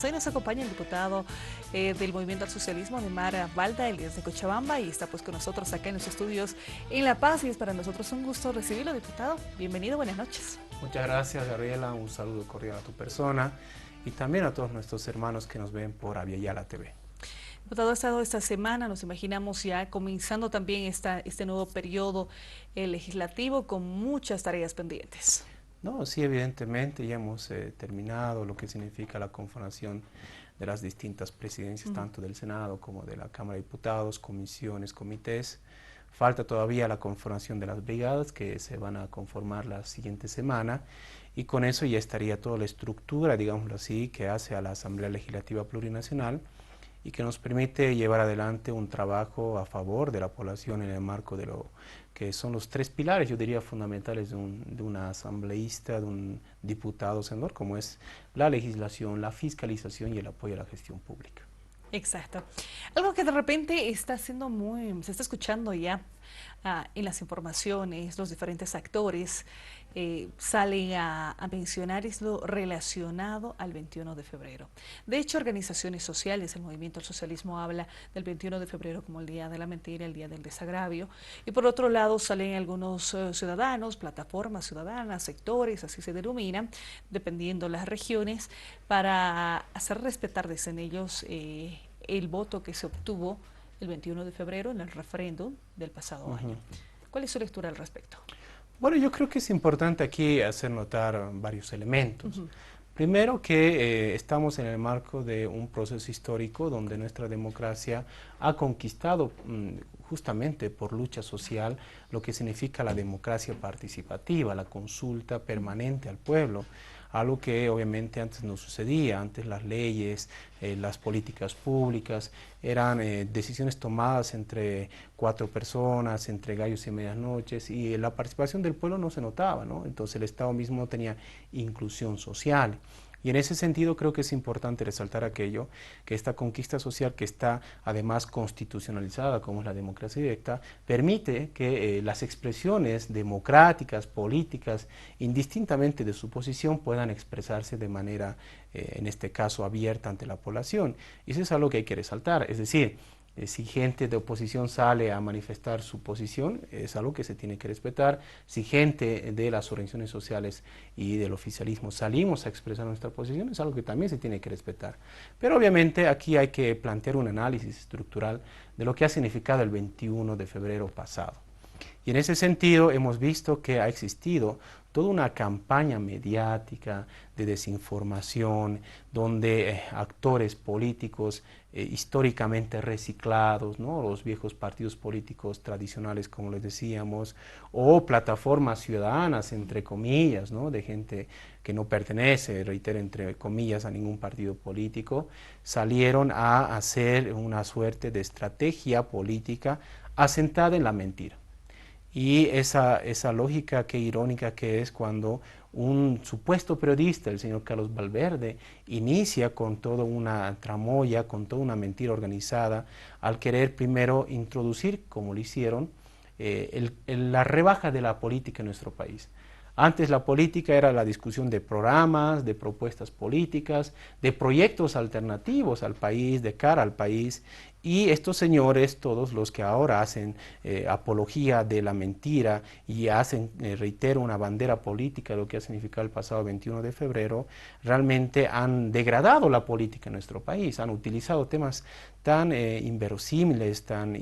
Hoy nos acompaña el diputado del Movimiento al Socialismo, Neymar Balda, él es de Cochabamba y está pues con nosotros acá en los estudios en La Paz, y es para nosotros un gusto recibirlo, diputado. Bienvenido, buenas noches. Muchas gracias, Gabriela, un saludo cordial a tu persona y también a todos nuestros hermanos que nos ven por Aviala TV. Diputado, ha estado esta semana, nos imaginamos ya comenzando también este nuevo periodo legislativo con muchas tareas pendientes. No, sí, evidentemente ya hemos terminado lo que significa la conformación de las distintas presidencias, tanto del Senado como de la Cámara de Diputados, comisiones, comités. Falta todavía la conformación de las brigadas que se van a conformar la siguiente semana y con eso ya estaría toda la estructura, digámoslo así, que hace a la Asamblea Legislativa Plurinacional y que nos permite llevar adelante un trabajo a favor de la población en el marco de lo que son los tres pilares, yo diría, fundamentales de un asambleísta, de un diputado senador, como es la legislación, la fiscalización y el apoyo a la gestión pública. Exacto. Algo que de repente está siendo se está escuchando ya en las informaciones, los diferentes actores salen a mencionar es lo relacionado al 21 de febrero. De hecho, organizaciones sociales, el Movimiento al Socialismo habla del 21 de febrero como el Día de la Mentira, el Día del Desagravio, y por otro lado salen algunos ciudadanos, plataformas ciudadanas, sectores, así se denominan, dependiendo las regiones, para hacer respetar, dicen ellos, el voto que se obtuvo el 21 de febrero en el referéndum del pasado año. ¿Cuál es su lectura al respecto? Bueno, yo creo que es importante aquí hacer notar varios elementos. Primero que estamos en el marco de un proceso histórico donde nuestra democracia ha conquistado justamente por lucha social lo que significa la democracia participativa, la consulta permanente al pueblo, algo que obviamente antes no sucedía. Antes las leyes, las políticas públicas eran decisiones tomadas entre cuatro personas, entre gallos y medianoches, y la participación del pueblo no se notaba, ¿no? Entonces el Estado mismo no tenía inclusión social. Y en ese sentido creo que es importante resaltar aquello, que esta conquista social que está además constitucionalizada, como es la democracia directa, permite que las expresiones democráticas, políticas, indistintamente de su posición, puedan expresarse de manera, en este caso, abierta ante la población. Y eso es algo que hay que resaltar, es decir, si gente de oposición sale a manifestar su posición, es algo que se tiene que respetar. Si gente de las organizaciones sociales y del oficialismo salimos a expresar nuestra posición, es algo que también se tiene que respetar. Pero obviamente aquí hay que plantear un análisis estructural de lo que ha significado el 21 de febrero pasado. Y en ese sentido hemos visto que ha existido toda una campaña mediática de desinformación, donde actores políticos históricamente reciclados, ¿no? Los viejos partidos políticos tradicionales, como les decíamos, o plataformas ciudadanas, entre comillas, ¿no? De gente que no pertenece, reitero, entre comillas, a ningún partido político, salieron a hacer una suerte de estrategia política asentada en la mentira. Y esa lógica que irónica que es cuando un supuesto periodista, el señor Carlos Valverde, inicia con toda una tramoya, con toda una mentira organizada, al querer primero introducir, como lo hicieron, la rebaja de la política en nuestro país. Antes la política era la discusión de programas, de propuestas políticas, de proyectos alternativos al país, de cara al país, y estos señores, todos los que ahora hacen apología de la mentira y hacen, reitero, una bandera política de lo que ha significado el pasado 21 de febrero, realmente han degradado la política en nuestro país, han utilizado temas tan inverosímiles, tan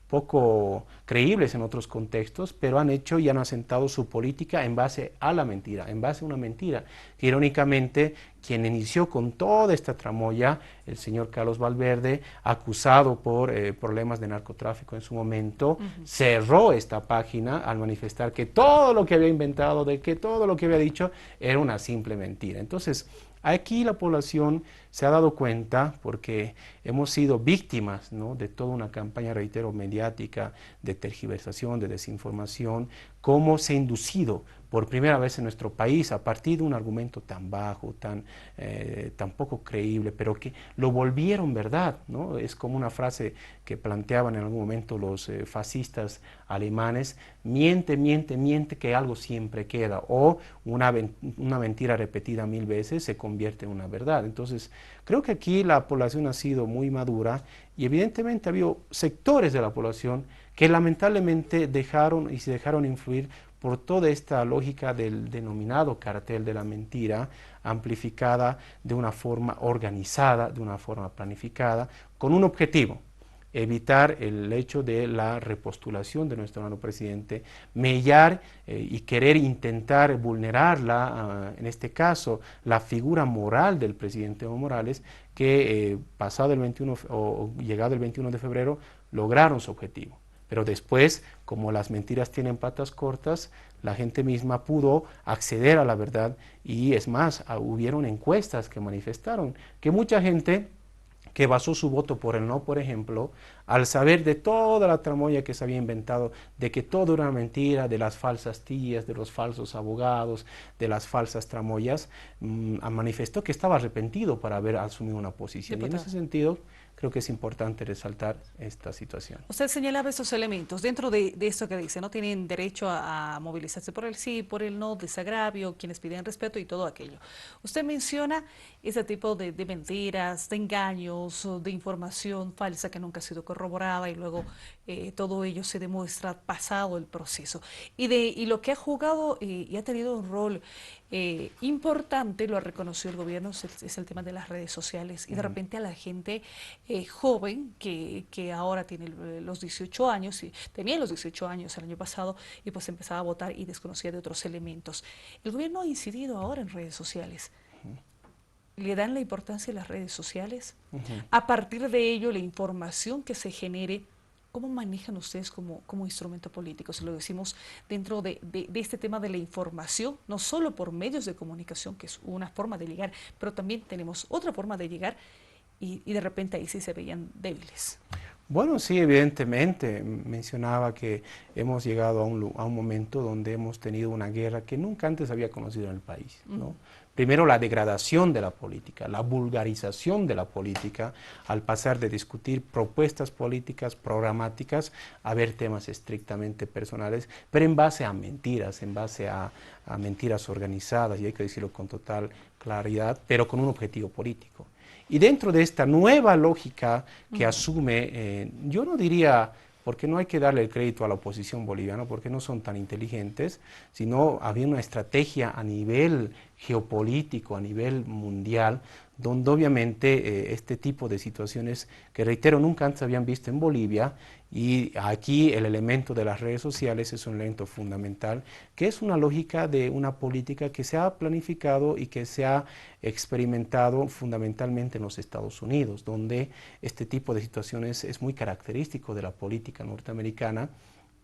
poco creíbles en otros contextos, pero han hecho y han asentado su política en base a la mentira, en base a una mentira. Irónicamente, quien inició con toda esta tramoya, el señor Carlos Valverde, acusado por problemas de narcotráfico en su momento, cerró esta página al manifestar que todo lo que había inventado, de que todo lo que había dicho era una simple mentira. Entonces, aquí la población se ha dado cuenta, porque hemos sido víctimas, ¿no?, de toda una campaña, reitero, mediática, de tergiversación, de desinformación, cómo se ha inducido por primera vez en nuestro país, a partir de un argumento tan bajo, tan poco creíble, pero que lo volvieron verdad, ¿no? Es como una frase que planteaban en algún momento los fascistas alemanes: miente, miente, miente, que algo siempre queda, o una mentira repetida 1000 veces se convierte en una verdad. Entonces, creo que aquí la población ha sido muy madura y evidentemente ha habido sectores de la población que lamentablemente se dejaron influir por toda esta lógica del denominado cartel de la mentira, amplificada de una forma organizada, de una forma planificada, con un objetivo: evitar el hecho de la repostulación de nuestro hermano presidente, mellar y querer intentar vulnerar, en este caso, la figura moral del presidente Evo Morales, que pasado el 21 o llegado el 21 de febrero lograron su objetivo. Pero después, como las mentiras tienen patas cortas, la gente misma pudo acceder a la verdad y es más, hubieron encuestas que manifestaron que mucha gente que basó su voto por el no, por ejemplo, al saber de toda la tramoya que se había inventado, de que todo era una mentira, de las falsas tías, de los falsos abogados, de las falsas tramoyas, manifestó que estaba arrepentido por haber asumido una posición. Diputado. Y en ese sentido, creo que es importante resaltar esta situación. Usted señalaba esos elementos. Dentro de esto que dice, no tienen derecho a movilizarse por el sí, por el no, desagravio, quienes piden respeto y todo aquello. Usted menciona ese tipo de mentiras, de engaños, de información falsa que nunca ha sido corroborada y luego todo ello se demuestra pasado el proceso. Y lo que ha jugado y ha tenido un rol importante, lo ha reconocido el gobierno, es el tema de las redes sociales y de repente a la gente joven que ahora tiene los 18 años, y tenía los 18 años el año pasado y pues empezaba a votar y desconocía de otros elementos. El gobierno ha incidido ahora en redes sociales. Le dan la importancia a las redes sociales. A partir de ello, la información que se genere, ¿cómo manejan ustedes como instrumento político? Si lo decimos dentro de este tema de la información, no solo por medios de comunicación, que es una forma de llegar, pero también tenemos otra forma de llegar y de repente ahí sí se veían débiles. Bueno, sí, evidentemente. Mencionaba que hemos llegado a un momento donde hemos tenido una guerra que nunca antes había conocido en el país, ¿no? Primero, la degradación de la política, la vulgarización de la política, al pasar de discutir propuestas políticas, programáticas, a ver temas estrictamente personales, pero en base a mentiras, en base a mentiras organizadas, y hay que decirlo con total claridad, pero con un objetivo político. Y dentro de esta nueva lógica que asume, yo no diría, porque no hay que darle el crédito a la oposición boliviana, porque no son tan inteligentes, sino había una estrategia a nivel geopolítico, a nivel mundial, donde obviamente este tipo de situaciones, que reitero, nunca antes habían visto en Bolivia, y aquí el elemento de las redes sociales es un elemento fundamental, que es una lógica de una política que se ha planificado y que se ha experimentado fundamentalmente en los Estados Unidos, donde este tipo de situaciones es muy característico de la política norteamericana.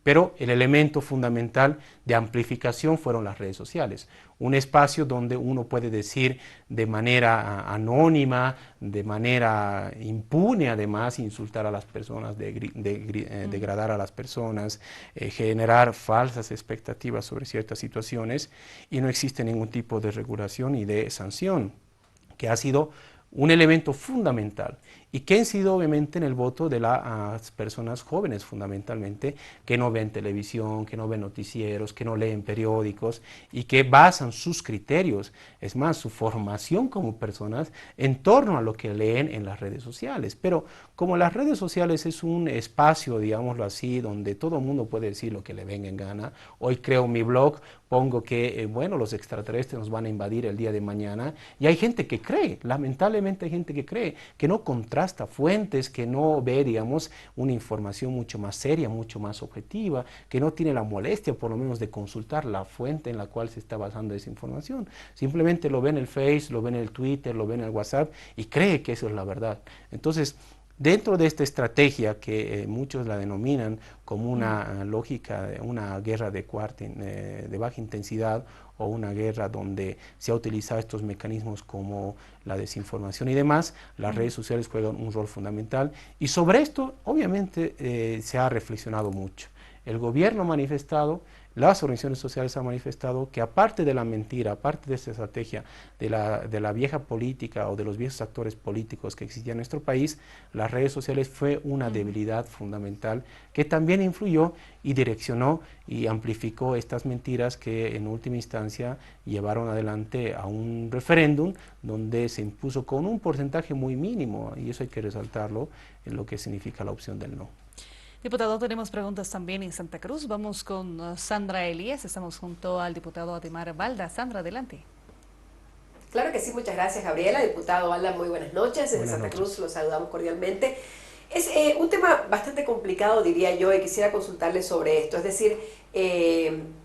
Pero el elemento fundamental de amplificación fueron las redes sociales, un espacio donde uno puede decir de manera anónima, de manera impune además, insultar a las personas, degradar a las personas, generar falsas expectativas sobre ciertas situaciones, y no existe ningún tipo de regulación y de sanción, que ha sido un elemento fundamental y que ha incidido obviamente en el voto de las personas jóvenes fundamentalmente, que no ven televisión, que no ven noticieros, que no leen periódicos y que basan sus criterios, es más, su formación como personas en torno a lo que leen en las redes sociales. Pero como las redes sociales es un espacio, digámoslo así, donde todo el mundo puede decir lo que le venga en gana, hoy creo mi blog, pongo que, bueno, los extraterrestres nos van a invadir el día de mañana, y hay gente que cree, lamentablemente hay gente que cree, que no contrasta fuentes, que no ve, digamos, una información mucho más seria, mucho más objetiva, que no tiene la molestia, por lo menos, de consultar la fuente en la cual se está basando esa información. Simplemente lo ve en el Face, lo ve en el Twitter, lo ve en el WhatsApp y cree que eso es la verdad. Entonces, dentro de esta estrategia que muchos la denominan como una lógica, una guerra de baja intensidad, o una guerra donde se ha utilizado estos mecanismos como la desinformación y demás, las redes sociales juegan un rol fundamental, y sobre esto obviamente se ha reflexionado mucho. El gobierno ha manifestado las organizaciones sociales han manifestado que aparte de la mentira, aparte de esta estrategia de la vieja política o de los viejos actores políticos que existían en nuestro país, las redes sociales fue una debilidad fundamental que también influyó y direccionó y amplificó estas mentiras que en última instancia llevaron adelante a un referéndum donde se impuso con un porcentaje muy mínimo, y eso hay que resaltarlo, en lo que significa la opción del no. Diputado, tenemos preguntas también en Santa Cruz. Vamos con Sandra Elías. Estamos junto al diputado Ademar Balda. Sandra, adelante. Claro que sí, muchas gracias, Gabriela. Diputado Balda, muy buenas noches. Desde Santa Cruz los saludamos cordialmente. Es un tema bastante complicado, diría yo, y quisiera consultarle sobre esto. Es decir,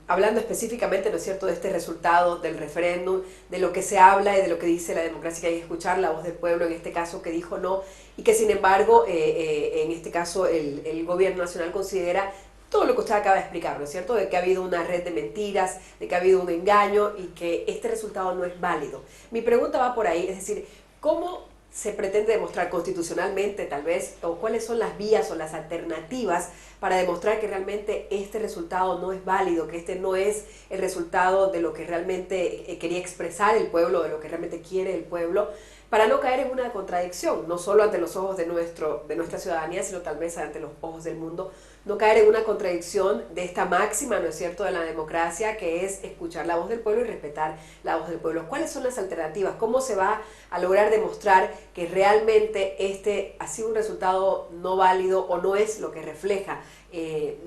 hablando específicamente, ¿no es cierto?, de este resultado del referéndum, de lo que se habla y de lo que dice la democracia, que hay que escuchar la voz del pueblo, en este caso que dijo no, y que sin embargo, en este caso, el gobierno nacional considera todo lo que usted acaba de explicar, ¿no es cierto?, de que ha habido una red de mentiras, de que ha habido un engaño y que este resultado no es válido. Mi pregunta va por ahí, es decir, ¿cómo se pretende demostrar constitucionalmente, tal vez, o cuáles son las vías o las alternativas para demostrar que realmente este resultado no es válido, que este no es el resultado de lo que realmente quería expresar el pueblo, de lo que realmente quiere el pueblo, para no caer en una contradicción, no solo ante los ojos de nuestra ciudadanía, sino tal vez ante los ojos del mundo, no caer en una contradicción de esta máxima, ¿no es cierto?, de la democracia, que es escuchar la voz del pueblo y respetar la voz del pueblo. ¿Cuáles son las alternativas? ¿Cómo se va a lograr demostrar que realmente este ha sido un resultado no válido o no es lo que refleja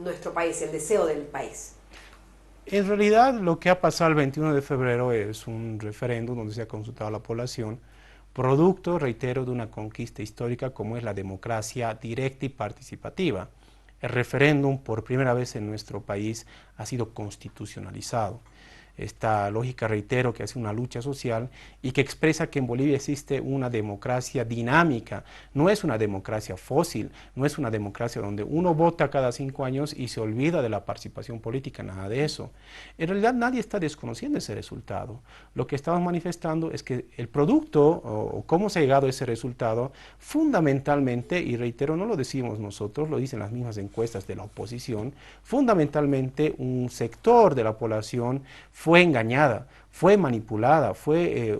nuestro país, el deseo del país? En realidad, lo que ha pasado el 21 de febrero es un referéndum donde se ha consultado a la población, producto, reitero, de una conquista histórica como es la democracia directa y participativa. El referéndum, por primera vez en nuestro país, ha sido constitucionalizado. Esta lógica, reitero, que hace una lucha social y que expresa que en Bolivia existe una democracia dinámica, no es una democracia fósil, no es una democracia donde uno vota cada 5 años y se olvida de la participación política, nada de eso. En realidad nadie está desconociendo ese resultado. Lo que estamos manifestando es que el producto o cómo se ha llegado a ese resultado, fundamentalmente, y reitero, no lo decimos nosotros, lo dicen las mismas encuestas de la oposición, fundamentalmente un sector de la población fue engañada, fue manipulada, fue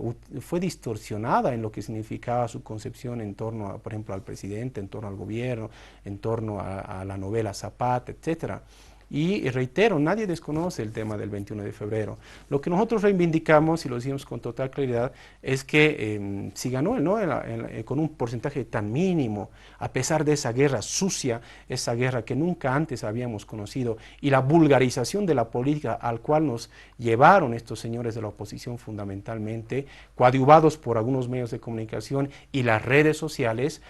distorsionada en lo que significaba su concepción en torno, a, por ejemplo, al presidente, en torno al gobierno, en torno a la novela Zapata, etcétera. Y reitero, nadie desconoce el tema del 21 de febrero. Lo que nosotros reivindicamos, y lo decimos con total claridad, es que si ganó el no con un porcentaje tan mínimo, a pesar de esa guerra sucia, esa guerra que nunca antes habíamos conocido, y la vulgarización de la política al cual nos llevaron estos señores de la oposición fundamentalmente, coadyuvados por algunos medios de comunicación y las redes sociales,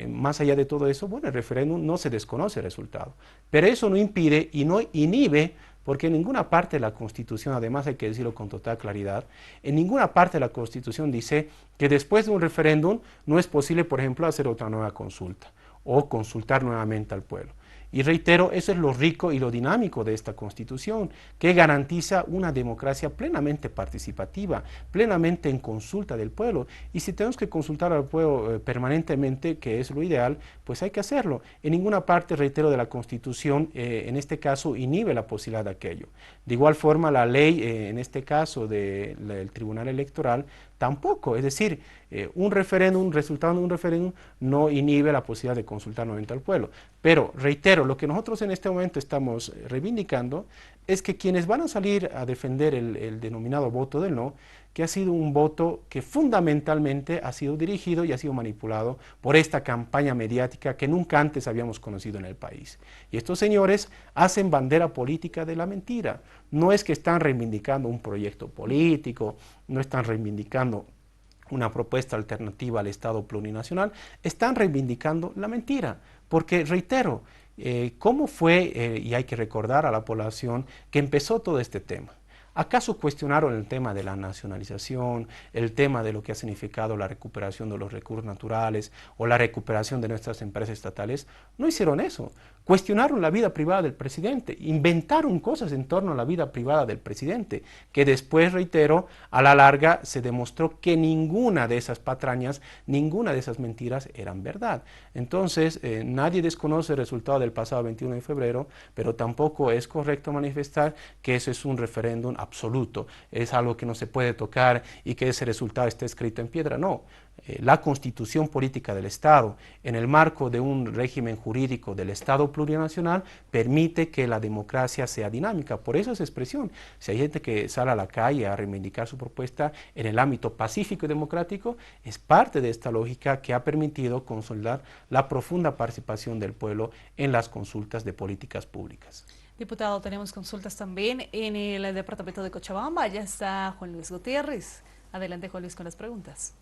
más allá de todo eso, bueno, el referéndum no se desconoce el resultado. Pero eso no impide y no inhibe, porque en ninguna parte de la Constitución, además hay que decirlo con total claridad, en ninguna parte de la Constitución dice que después de un referéndum no es posible, por ejemplo, hacer otra nueva consulta o consultar nuevamente al pueblo. Y reitero, eso es lo rico y lo dinámico de esta Constitución, que garantiza una democracia plenamente participativa, plenamente en consulta del pueblo. Y si tenemos que consultar al pueblo permanentemente, que es lo ideal, pues hay que hacerlo. En ninguna parte, reitero, de la Constitución, en este caso, inhibe la posibilidad de aquello. De igual forma, la ley, en este caso del Tribunal Electoral, tampoco. Es decir, un referéndum, un resultado de un referéndum no inhibe la posibilidad de consultar nuevamente al pueblo. Pero, reitero, lo que nosotros en este momento estamos reivindicando es que quienes van a salir a defender el denominado voto del no, que ha sido un voto que fundamentalmente ha sido dirigido y ha sido manipulado por esta campaña mediática que nunca antes habíamos conocido en el país. Y estos señores hacen bandera política de la mentira. No es que están reivindicando un proyecto político, no están reivindicando una propuesta alternativa al Estado plurinacional, están reivindicando la mentira. Porque, reitero, ¿cómo fue, y hay que recordar a la población, que empezó todo este tema? ¿Acaso cuestionaron el tema de la nacionalización, el tema de lo que ha significado la recuperación de los recursos naturales o la recuperación de nuestras empresas estatales? No hicieron eso. Cuestionaron la vida privada del presidente, inventaron cosas en torno a la vida privada del presidente, que después, reitero, a la larga se demostró que ninguna de esas patrañas, ninguna de esas mentiras eran verdad. Entonces, nadie desconoce el resultado del pasado 21 de febrero, pero tampoco es correcto manifestar que eso es un referéndum absoluto, es algo que no se puede tocar y que ese resultado esté escrito en piedra. No, la constitución política del Estado, en el marco de un régimen jurídico del Estado plurinacional, permite que la democracia sea dinámica. Por eso esa expresión. Si hay gente que sale a la calle a reivindicar su propuesta en el ámbito pacífico y democrático, es parte de esta lógica que ha permitido consolidar la profunda participación del pueblo en las consultas de políticas públicas. Diputado, tenemos consultas también en el departamento de Cochabamba. Ya está Juan Luis Gutiérrez. Adelante, Juan Luis, con las preguntas.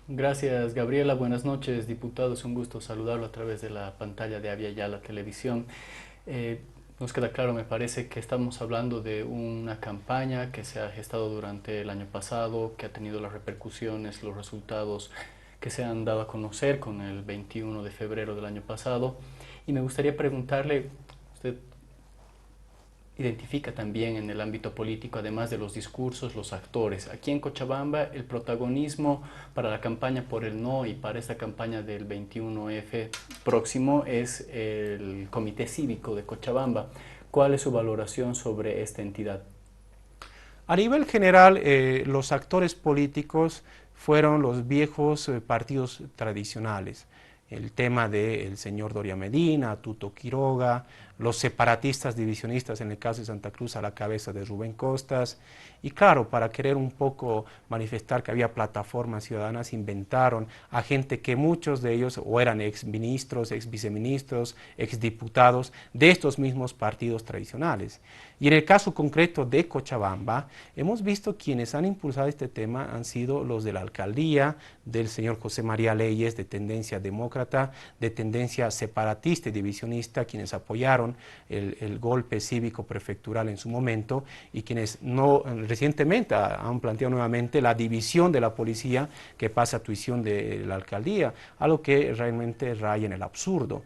Gracias, Gabriela. Buenas noches, diputado. Es un gusto saludarlo a través de la pantalla de Avia Yala Televisión. Nos queda claro, me parece, que estamos hablando de una campaña que se ha gestado durante el año pasado, que ha tenido las repercusiones, los resultados que se han dado a conocer con el 21 de febrero del año pasado. Y me gustaría preguntarle, usted identifica también en el ámbito político, además de los discursos, los actores. Aquí en Cochabamba, el protagonismo para la campaña por el no y para esta campaña del 21F próximo es el Comité Cívico de Cochabamba. ¿Cuál es su valoración sobre esta entidad? A nivel general, los actores políticos fueron los viejos partidos tradicionales. El tema del señor Doria Medina, Tuto Quiroga, los separatistas divisionistas en el caso de Santa Cruz a la cabeza de Rubén Costas. Y claro, para querer un poco manifestar que había plataformas ciudadanas, inventaron a gente que muchos de ellos o eran exministros, exviceministros, exdiputados de estos mismos partidos tradicionales. Y en el caso concreto de Cochabamba, hemos visto quienes han impulsado este tema han sido los de la alcaldía, del señor José María Leyes, de tendencia demócrata, de tendencia separatista y divisionista, quienes apoyaron el golpe cívico prefectural en su momento y quienes recientemente han planteado nuevamente la división de la policía que pasa a tuición de la alcaldía, algo que realmente raya en el absurdo.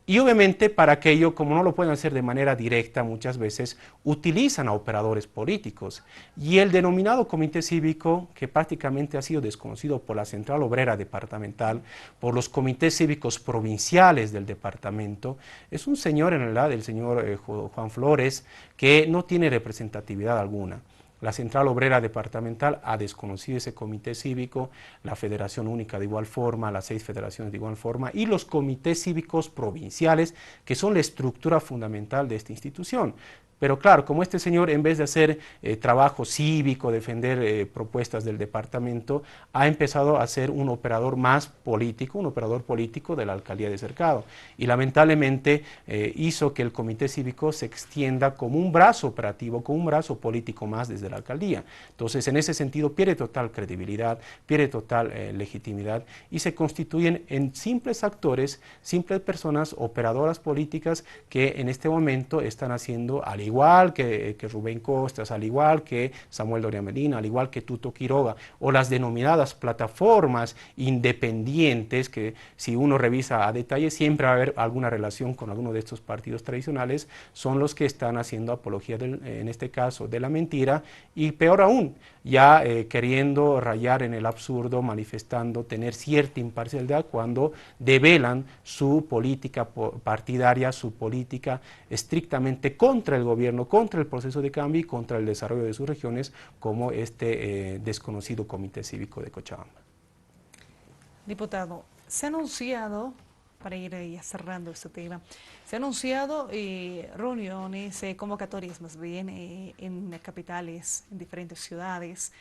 Y obviamente para aquello, como no lo pueden hacer de manera directa, muchas veces utilizan a operadores políticos. Y el denominado comité cívico, que prácticamente ha sido desconocido por la Central Obrera Departamental, por los comités cívicos provinciales del departamento, es un señor en realidad, el señor Juan Flores, que no tiene representatividad alguna. La Central Obrera Departamental ha desconocido ese comité cívico, la Federación Única de igual forma, las 6 federaciones de igual forma y los comités cívicos provinciales, que son la estructura fundamental de esta institución. Pero claro, como este señor, en vez de hacer trabajo cívico, defender propuestas del departamento, ha empezado a ser un operador más político, un operador político de la alcaldía de Cercado. Y lamentablemente hizo que el comité cívico se extienda como un brazo operativo, como un brazo político más desde la alcaldía. Entonces, en ese sentido, pierde total credibilidad, pierde total legitimidad y se constituyen en simples actores, simples personas, operadoras políticas que en este momento están haciendo al igual que Rubén Costas, al igual que Samuel Doria Medina, al igual que Tuto Quiroga, o las denominadas plataformas independientes, que si uno revisa a detalle siempre va a haber alguna relación con alguno de estos partidos tradicionales, son los que están haciendo apología, en este caso, de la mentira, y peor aún, ya queriendo rayar en el absurdo, manifestando tener cierta imparcialidad cuando develan su política partidaria, su política estrictamente contra el gobierno, contra el proceso de cambio y contra el desarrollo de sus regiones, como este desconocido Comité Cívico de Cochabamba. Diputado, se ha anunciado, para ir ya cerrando este tema, se ha anunciado reuniones, convocatorias más bien, en capitales, en diferentes ciudades,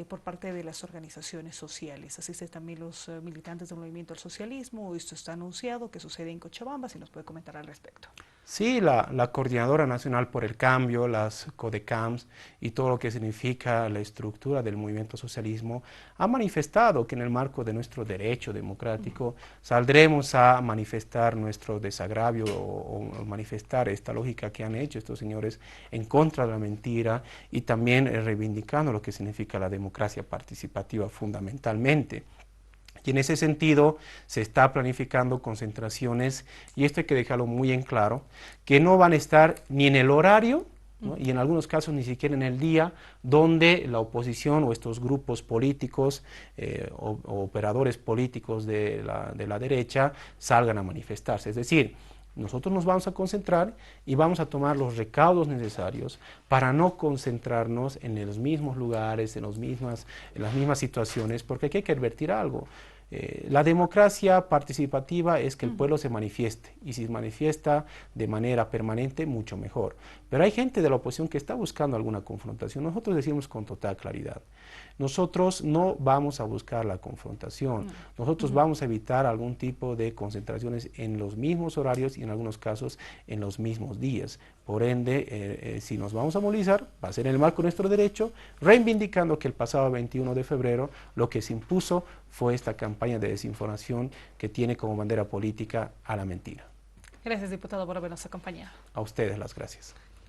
por parte de las organizaciones sociales. Asisten también los militantes del movimiento al socialismo. Esto está anunciado, que sucede en Cochabamba, si nos puede comentar al respecto. Sí, la Coordinadora Nacional por el Cambio, las CODECAMs y todo lo que significa la estructura del movimiento socialismo ha manifestado que en el marco de nuestro derecho democrático saldremos a manifestar nuestro desagravio o manifestar esta lógica que han hecho estos señores en contra de la mentira y también reivindicando lo que significa la democracia participativa fundamentalmente. Y en ese sentido se está planificando concentraciones, y esto hay que dejarlo muy en claro, que no van a estar ni en el horario, ¿no? Y en algunos casos ni siquiera en el día donde la oposición o estos grupos políticos o operadores políticos de la derecha salgan a manifestarse. Es decir, nosotros nos vamos a concentrar y vamos a tomar los recaudos necesarios para no concentrarnos en los mismos lugares, en las mismas situaciones, porque aquí hay que advertir algo. La democracia participativa es que el pueblo se manifieste, y si se manifiesta de manera permanente, mucho mejor. Pero hay gente de la oposición que está buscando alguna confrontación. Nosotros decimos con total claridad, nosotros no vamos a buscar la confrontación, nosotros vamos a evitar algún tipo de concentraciones en los mismos horarios y en algunos casos en los mismos días. Por ende, si nos vamos a movilizar, va a ser en el marco de nuestro derecho, reivindicando que el pasado 21 de febrero lo que se impuso fue esta campaña de desinformación que tiene como bandera política a la mentira. Gracias, diputado, por habernos acompañado. A ustedes las gracias.